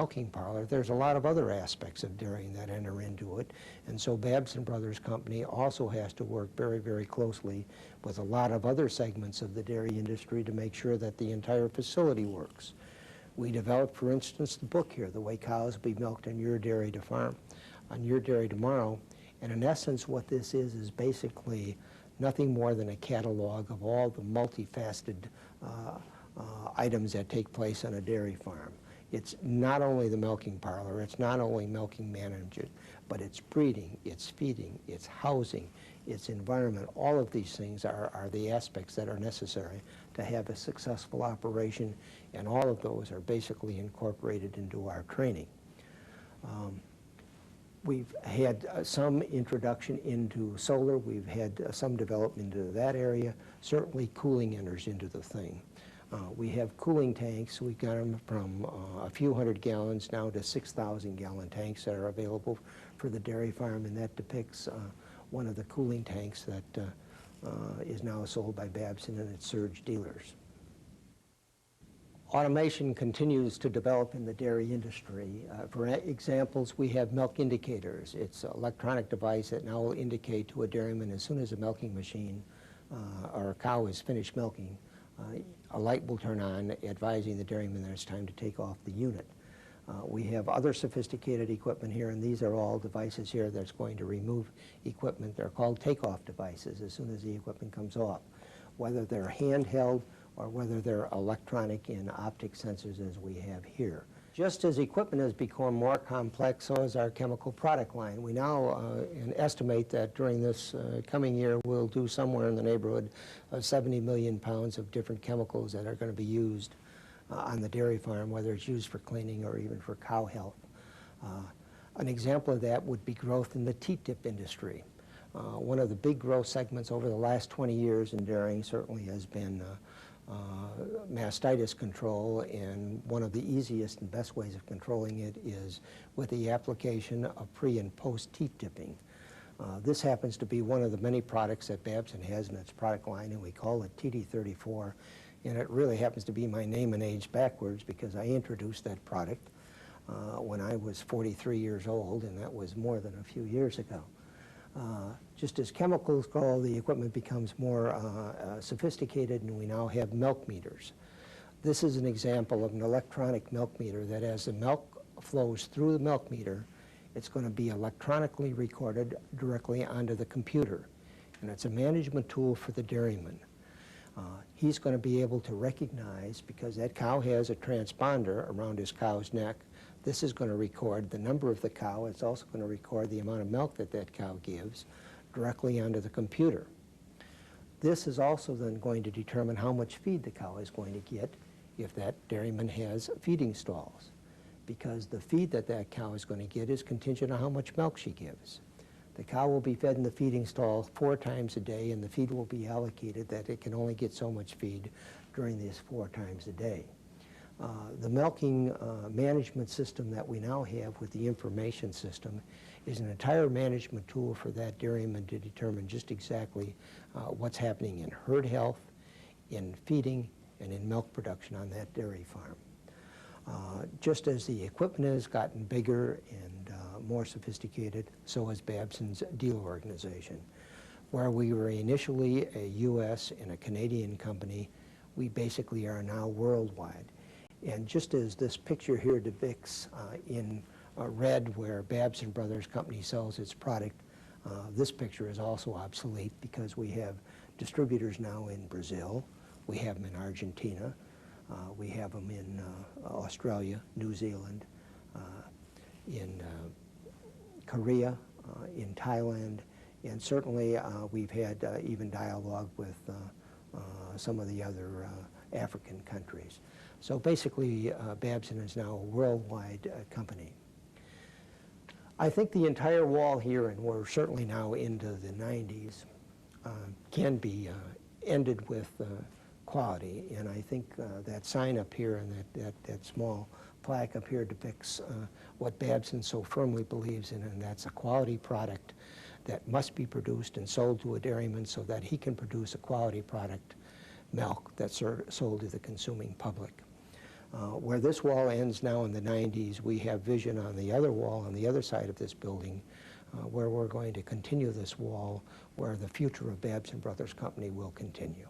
milking parlor, there's a lot of other aspects of dairying that enter into it. And so Babson Brothers Company also has to work very, very closely with a lot of other segments of the dairy industry to make sure that the entire facility works. We developed, for instance, the book here, The Way Cows Will Be Milked on Your Dairy to Farm, on Your Dairy Tomorrow. And in essence, what this is basically nothing more than a catalog of all the multifaceted items that take place on a dairy farm. It's not only the milking parlor, it's not only milking management, but it's breeding, it's feeding, it's housing, it's environment. All of these things are the aspects that are necessary to have a successful operation, and all of those are basically incorporated into our training. We've had some introduction into solar. We've had some development into that area. Certainly cooling enters into the thing. We have cooling tanks. We've got them from a few hundred gallons now to 6,000-gallon tanks that are available for the dairy farm, and that depicts one of the cooling tanks that is now sold by Babson and its surge dealers. Automation continues to develop in the dairy industry. For examples, we have milk indicators. It's an electronic device that now will indicate to a dairyman as soon as a milking machine or a cow is finished milking, a light will turn on advising the dairyman that it's time to take off the unit. We have other sophisticated equipment here, and these are all devices here that's going to remove equipment. They're called takeoff devices as soon as the equipment comes off, whether they're handheld or whether they're electronic in optic sensors as we have here. Just as equipment has become more complex, so has our chemical product line. We now estimate that during this coming year we'll do somewhere in the neighborhood of 70 million pounds of different chemicals that are going to be used on the dairy farm, whether it's used for cleaning or even for cow health. An example of that would be growth in the teat dip industry. One of the big growth segments over the last 20 years in dairying certainly has been mastitis control, and one of the easiest and best ways of controlling it is with the application of pre and post teat dipping. This happens to be one of the many products that Babson has in its product line, and we call it TD34, and it really happens to be my name and age backwards because I introduced that product when I was 43 years old, and that was more than a few years ago. Just as chemicals grow, the equipment becomes more sophisticated, and we now have milk meters. This is an example of an electronic milk meter that as the milk flows through the milk meter, it's going to be electronically recorded directly onto the computer. And it's a management tool for the dairyman. He's going to be able to recognize, because that cow has a transponder around his cow's neck, this is going to record the number of the cow. It's also going to record the amount of milk that that cow gives directly onto the computer. This is also then going to determine how much feed the cow is going to get if that dairyman has feeding stalls, because the feed that that cow is going to get is contingent on how much milk she gives. The cow will be fed in the feeding stall 4 times a day, and the feed will be allocated that it can only get so much feed during these 4 times a day. The milking management system that we now have with the information system is an entire management tool for that dairyman to determine just exactly what's happening in herd health, in feeding, and in milk production on that dairy farm. Just as the equipment has gotten bigger and more sophisticated, so has Babson's dealer organization. Where we were initially a U.S. and a Canadian company, we basically are now worldwide. And just as this picture here depicts in red where Babson Brothers Company sells its product, this picture is also obsolete because we have distributors now in Brazil, we have them in Argentina, we have them in Australia, New Zealand, in Korea, in Thailand, and certainly we've had even dialogue with some of the other African countries. So basically, Babson is now a worldwide company. I think the entire wall here, and we're certainly now into the 90s, can be ended with quality. And I think that sign up here and that small plaque up here depicts what Babson so firmly believes in, and that's a quality product that must be produced and sold to a dairyman so that he can produce a quality product, milk, that's sold to the consuming public. Where this wall ends now in the 90s, we have vision on the other wall on the other side of this building where we're going to continue this wall, where the future of Babson Brothers Company will continue.